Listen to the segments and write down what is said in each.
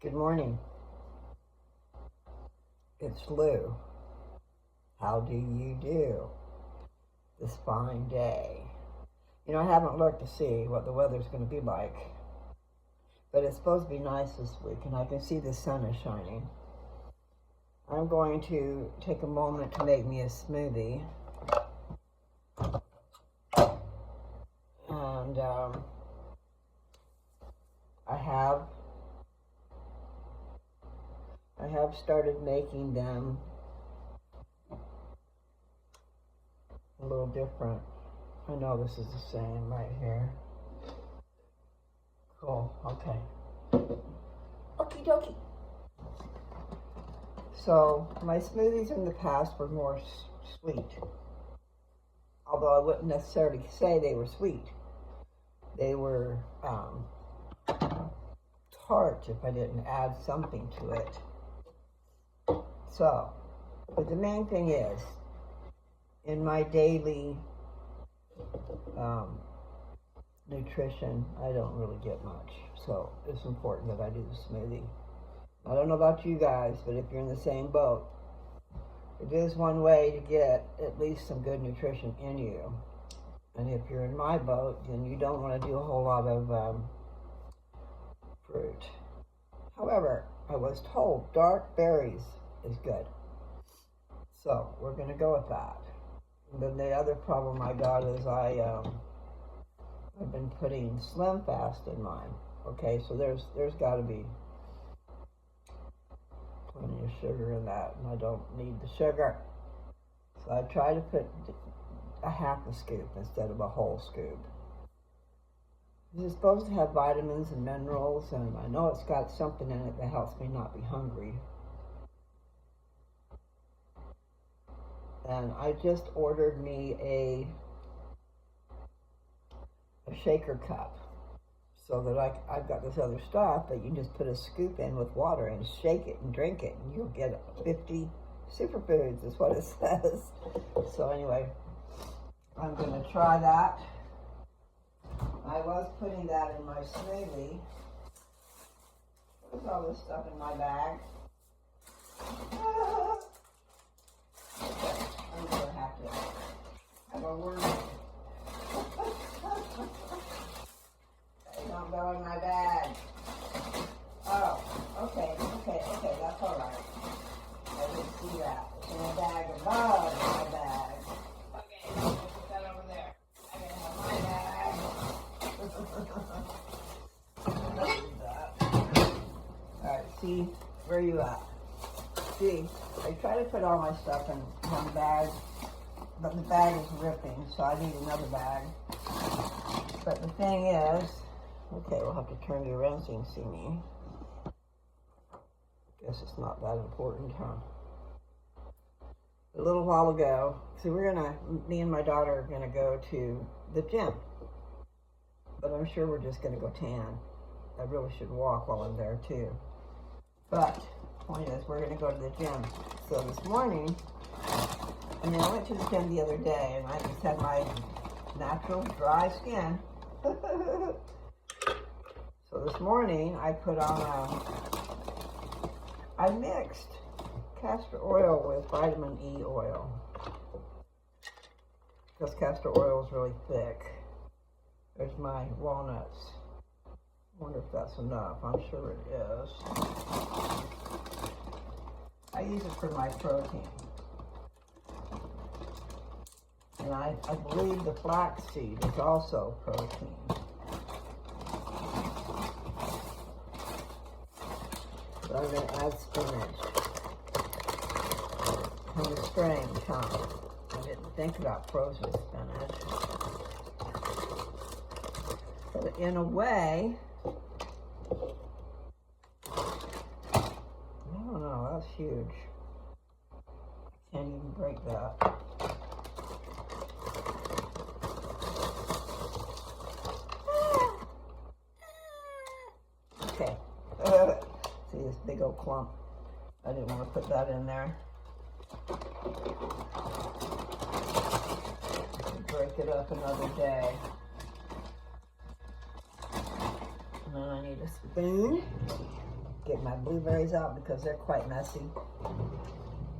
Good morning. It's Lou. How do you do this fine day? You know, I haven't looked to see what the weather's going to be like, but it's supposed to be nice this week, and I can see the sun is shining. I'm going to take a moment to make me a smoothie, and I have started making them a little different. I know this is the same right here. Cool, okay. Okie dokie. So, my smoothies in the past were more sweet. Although I wouldn't necessarily say they were sweet. They were tart if I didn't add something to it. So, but the main thing is, in my daily nutrition, I don't really get much. So it's important that I do the smoothie. I don't know about you guys, but if you're in the same boat, it is one way to get at least some good nutrition in you. And if you're in my boat, then you don't want to do a whole lot of fruit. However, I was told dark berries is good. So we're going to go with that. And then the other problem I got is I've been putting Slim Fast in mine. Okay, so there's got to be plenty of sugar in that, and I don't need the sugar. So I try to put a half a scoop instead of a whole scoop. This is supposed to have vitamins and minerals, and I know it's got something in it that helps me not be hungry. And I just ordered me a shaker cup, so that I've got this other stuff that you just put a scoop in with water and shake it and drink it, and you'll get 50 superfoods is what it says. So anyway, I'm going to try that. I was putting that in my smoothie. What's all this stuff in my bag? I'm going to have to have a word. They don't go in my bag. Oh, okay, that's all right. I didn't see that. It's in a bag above my bag. Okay, I'm going to put that over there. I can have my bag. Alright, see, where are you at? See, I try to put all my stuff in one bag, but the bag is ripping, so I need another bag. But the thing is, okay, we'll have to turn you around so you can see me. Guess it's not that important, huh? A little while ago, so me and my daughter are gonna go to the gym. But I'm sure we're just gonna go tan. I really should walk while I'm there too. But the point is, we're gonna go to the gym. So this morning, I went to the gym the other day, and I just had my natural dry skin. So this morning, I put on I mixed castor oil with vitamin E oil, because castor oil is really thick. There's my walnuts. I wonder if that's enough. I'm sure it is. I use it for my protein. And I believe the flaxseed is also protein. So I'm going to add spinach. Kind of strange, huh? I didn't think about frozen spinach. But in a way, I don't know, that's huge. I can't even break that. Okay. See this big old clump? I didn't want to put that in there. Break it up another day. And then I need a spoon. get my blueberries out because they're quite messy.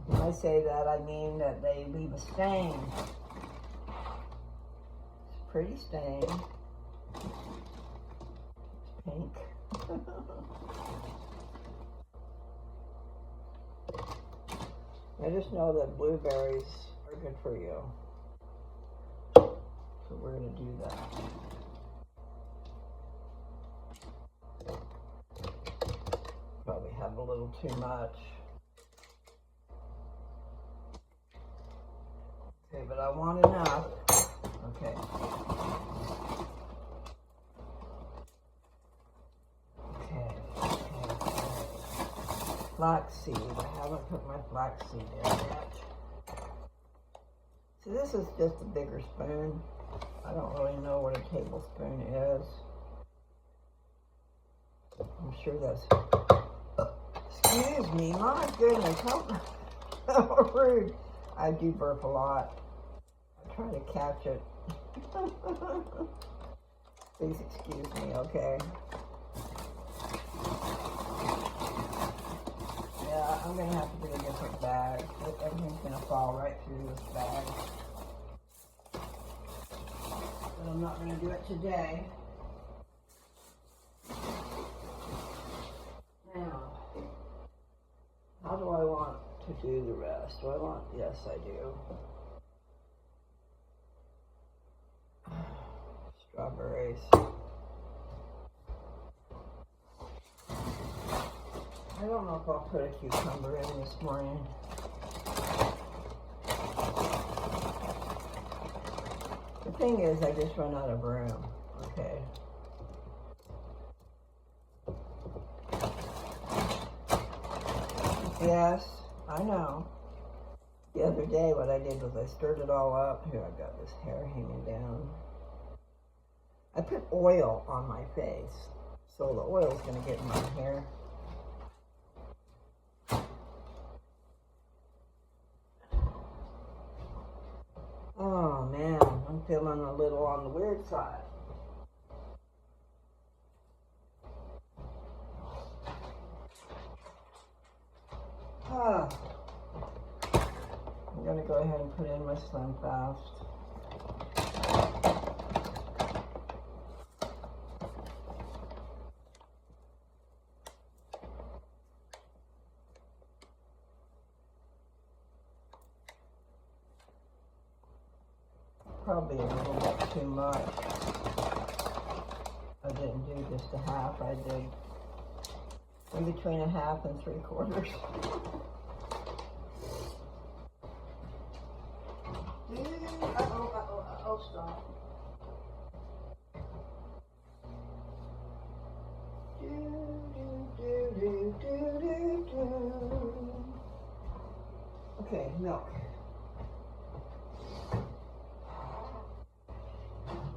When I say that, I mean that they leave a stain. It's a pretty stain. It's pink. I just know that blueberries are good for you. So we're going to do that. Probably have a little too much. Okay, but I want enough. Okay. Okay. Flaxseed. I haven't put my flaxseed in yet. So this is just a bigger spoon. I don't really know what a tablespoon is. I'm sure that's... Excuse me, my goodness, how rude. I do burp a lot. I try to catch it. Please excuse me, okay? Yeah, I'm going to have to get a different bag. Everything's going to fall right through this bag. But I'm not going to do it today. Now, how do I want to do the rest? Do I want? Yes, I do. Strawberries. I don't know if I'll put a cucumber in this morning. The thing is, I just run out of room. Okay. Yes, I know. The other day what I did was I stirred it all up. Here, I've got this hair hanging down. I put oil on my face, so the oil is going to get in my hair. Oh man, I'm feeling a little on the weird side. I'm going to go ahead and put in my Slim Fast. Probably a little bit too much. I didn't do just a half, I did in between a half and 3/4. Uh-oh, stop. Okay, milk.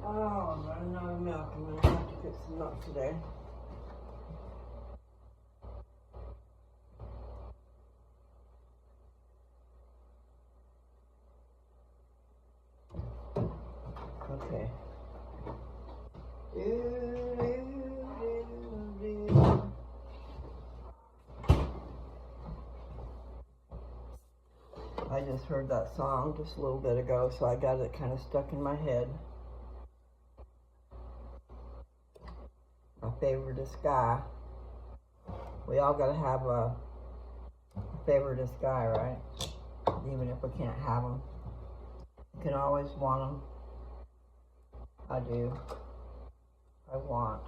Oh, I'm running out of milk. I'm going to have to get some milk today. Okay. I just heard that song just a little bit ago, so I got it kind of stuck in my head. My favoriteest guy. We all got to have a favoriteest guy, right? Even if we can't have him. You can always want him. I do. I want.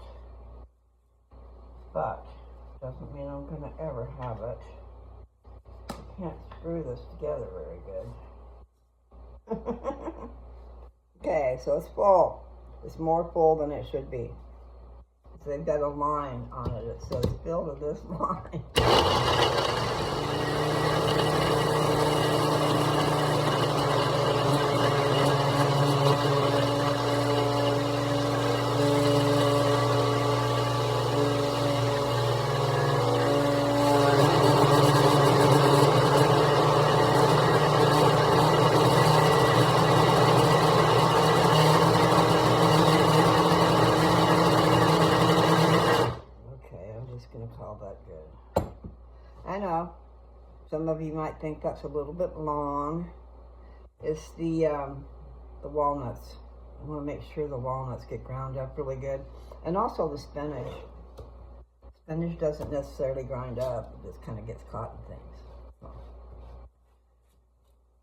But doesn't mean I'm going to ever have it. I can't screw this together very good. Okay, so it's full. It's more full than it should be. So they've got a line on it. It says fill to this line. just going to call that good. I know, some of you might think that's a little bit long. It's the walnuts. I want to make sure the walnuts get ground up really good. And also the spinach. Spinach doesn't necessarily grind up. It just kind of gets caught in things. So.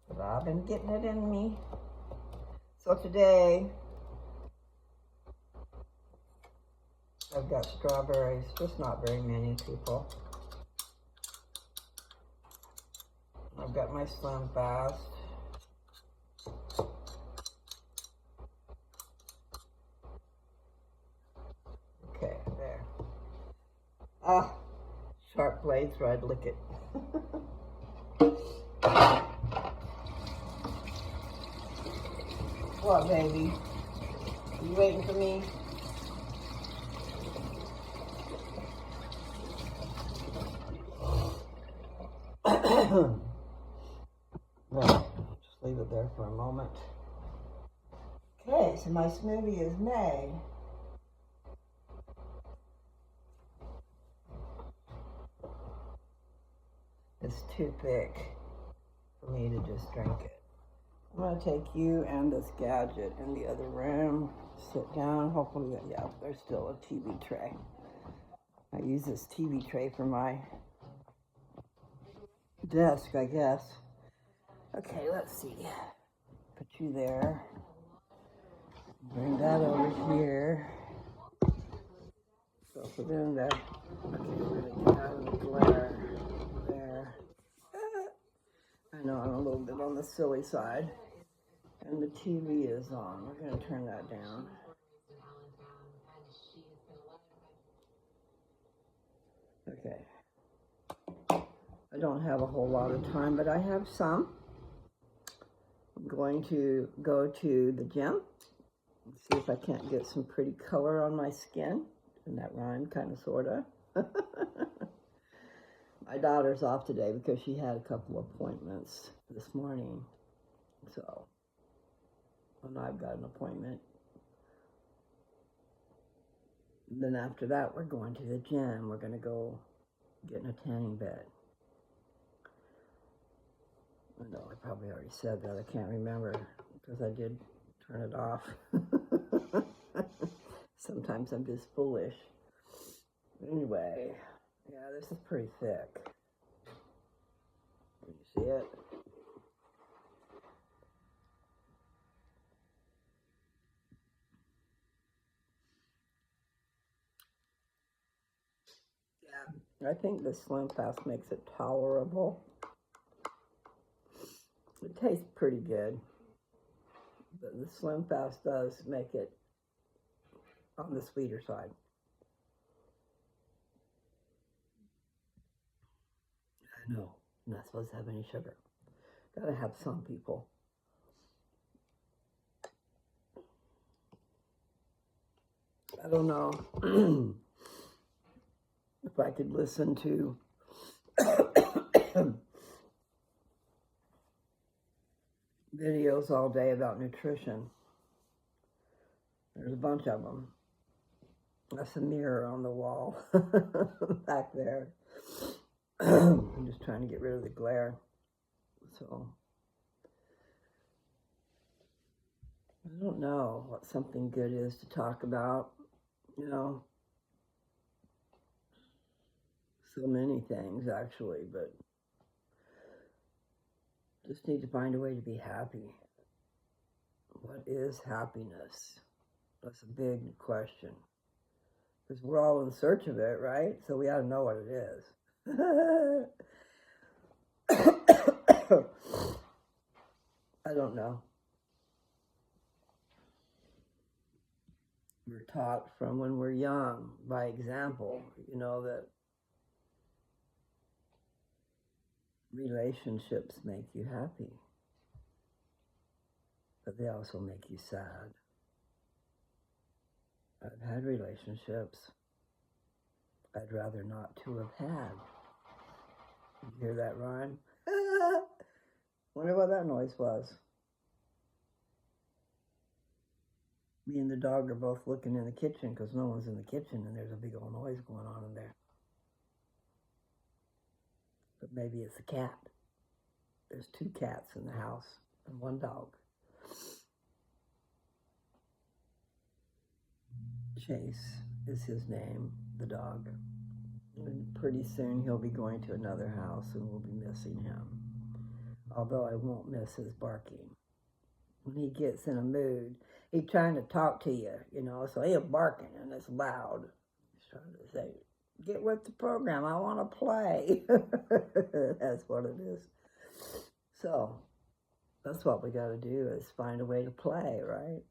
But I've been getting it in me. So today, I've got strawberries. Just not very many people. I've got my Slim Fast. Okay, there. Ah, sharp blades where I'd lick it. What, baby? You waiting for me? Well, just leave it there for a moment. Okay, so my smoothie is made. It's too thick for me to just drink it. I'm going to take you and this gadget in the other room. Sit down. Hopefully, yeah, there's still a TV tray. I use this TV tray for my desk, I guess. Okay, let's see. Put you there. Bring that over here. So put it in there. Okay, we're going to get out of the glare. There. I know I'm a little bit on the silly side. And the TV is on. We're going to turn that down. Okay. I don't have a whole lot of time, but I have some. I'm going to go to the gym. See if I can't get some pretty color on my skin. And that rhymed, kind of, sort of. My daughter's off today because she had a couple appointments this morning. So, and I've got an appointment. Then after that, we're going to the gym. We're going to go get in a tanning bed. I know I probably already said that. I can't remember because I did turn it off. Sometimes I'm just foolish. Anyway, yeah, this is pretty thick. Can you see it? Yeah, I think the Slim Fast makes it tolerable. It tastes pretty good, but the Slim Fast does make it on the sweeter side. I know, I'm not supposed to have any sugar. Gotta have some, people. I don't know if I could listen to videos all day about nutrition. There's a bunch of them. That's a mirror on the wall back there. I'm just trying to get rid of the glare. So, I don't know what something good is to talk about. You know, so many things actually, but just need to find a way to be happy. What is happiness? That's a big question. Because we're all in search of it, right? So we ought to know what it is. I don't know. We're taught from when we're young, by example, you know, that relationships make you happy, but they also make you sad. I've had relationships I'd rather not to have had. You hear that rhyme? Wonder what that noise was. Me and the dog are both looking in the kitchen because no one's in the kitchen and there's a big old noise going on in there. Maybe it's a cat. There's 2 cats in the house and 1 dog. Chase is his name, the dog. And pretty soon he'll be going to another house and we'll be missing him. Although I won't miss his barking. When he gets in a mood, he's trying to talk to you, so he'll barking and it's loud. He's trying to say, get with the program, I want to play. That's what it is. So, that's what we got to do, is find a way to play, right?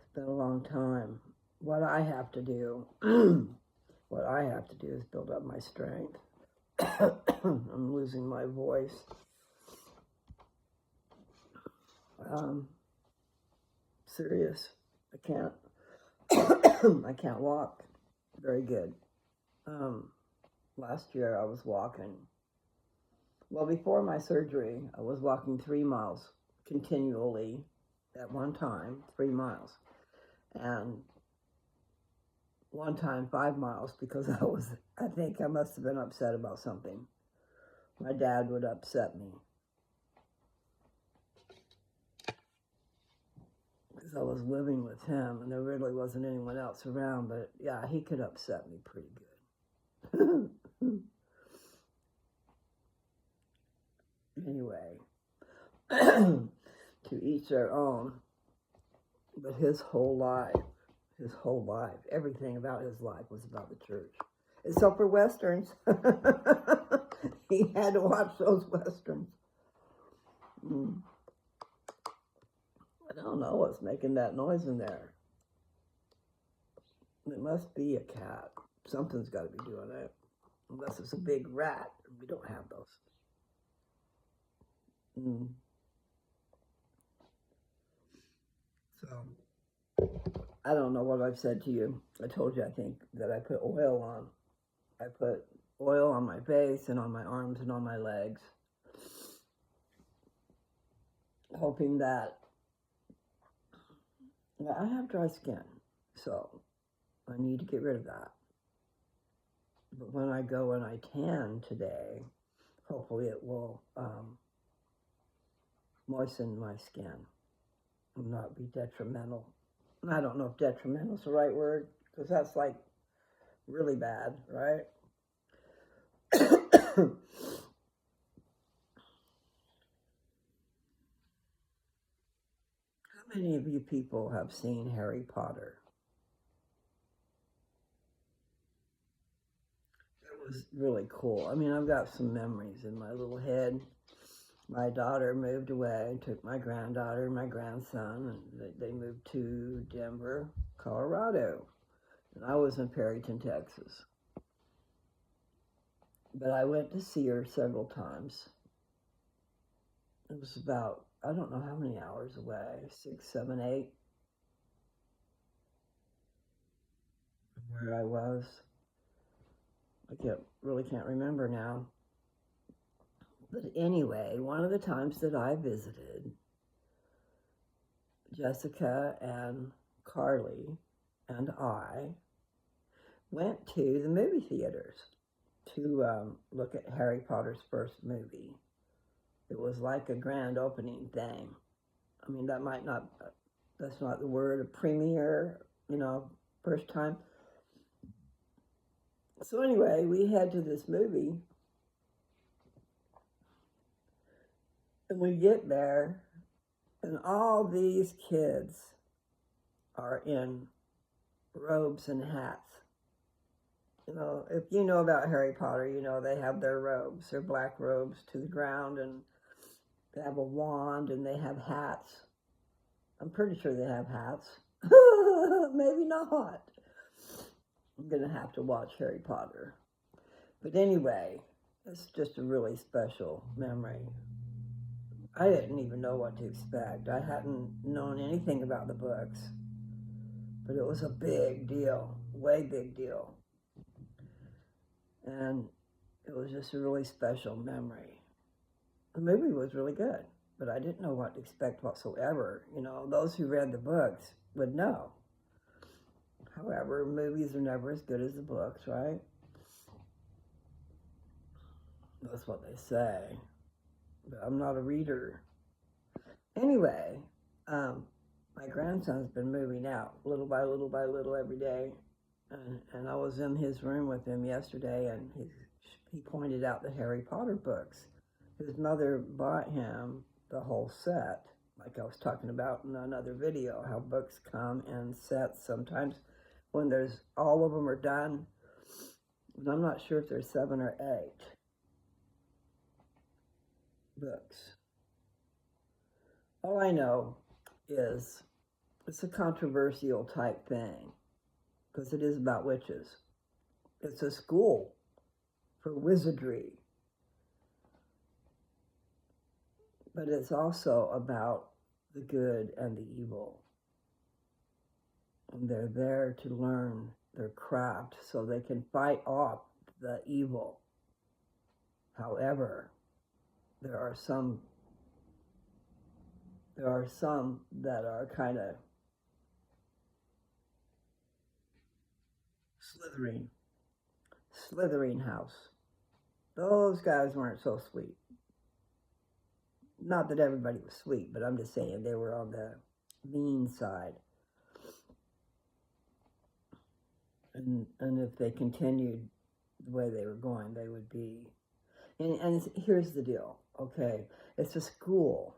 It's been a long time. What I have to do is build up my strength. I'm losing my voice. Serious. I can't walk very good. Last year I was walking. Well, before my surgery, I was walking 3 miles continually at one time, 3 miles. And one time 5 miles because I think I must have been upset about something. My dad would upset me because I was living with him and there really wasn't anyone else around, but yeah, he could upset me pretty good. Anyway, to each their own, but his whole life, everything about his life was about the church. Except for Westerns. He had to watch those Westerns. I don't know what's making that noise in there. It must be a cat. Something's got to be doing it. Unless it's a big rat. We don't have those. So, I don't know what I've said to you. I told you, I think, that I put oil on. I put oil on my face and on my arms and on my legs, hoping that I have dry skin, so I need to get rid of that. But when I go and I tan today, hopefully it will moisten my skin and not be detrimental. I don't know if detrimental is the right word, because that's like really bad, right? How many of you people have seen Harry Potter? It was really cool. I mean, I've got some memories in my little head. My daughter moved away, took my granddaughter and my grandson, and they moved to Denver, Colorado. And I was in Perryton, Texas. But I went to see her several times. It was about, I don't know how many hours away, 6, 7, 8, from where I was. I really can't remember now. But anyway, one of the times that I visited, Jessica and Carly and I went to the movie theaters to look at Harry Potter's first movie. It was like a grand opening thing. I mean, that's not the word, a premiere, first time. So anyway, we head to this movie. And we get there, and all these kids are in robes and hats. If you know about Harry Potter, they have their robes, their black robes to the ground, and they have a wand, and they have hats. I'm pretty sure they have hats. Maybe not. I'm going to have to watch Harry Potter. But anyway, it's just a really special memory. I didn't even know what to expect. I hadn't known anything about the books. But it was a big deal, way big deal. And it was just a really special memory. The movie was really good, but I didn't know what to expect whatsoever. Those who read the books would know. However, movies are never as good as the books, right? That's what they say. But I'm not a reader. Anyway, my grandson's been moving out little by little by little every day. And I was in his room with him yesterday, and he pointed out the Harry Potter books. His mother bought him the whole set, like I was talking about in another video, how books come in sets sometimes when there's all of them are done. And I'm not sure if there's 7 or 8 books. All I know is it's a controversial type thing because it is about witches. It's a school for wizardry. But it's also about the good and the evil. And they're there to learn their craft so they can fight off the evil. However, there are some that are kind of slithering house. Those guys weren't so sweet. Not that everybody was sweet, but I'm just saying they were on the mean side. And if they continued the way they were going, they would be. And here's the deal, okay? It's a school.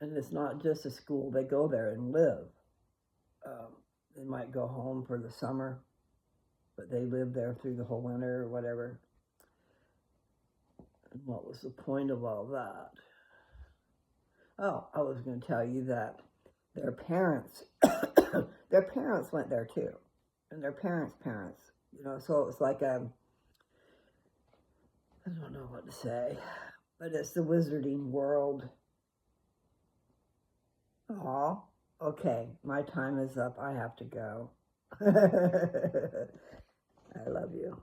And it's not just a school. They go there and live. They might go home for the summer, but they live there through the whole winter or whatever. And what was the point of all that? Oh, I was going to tell you that their parents, their parents went there too. And their parents' parents, so it was like I don't know what to say, but it's the wizarding world. Aw, okay, my time is up. I have to go. I love you.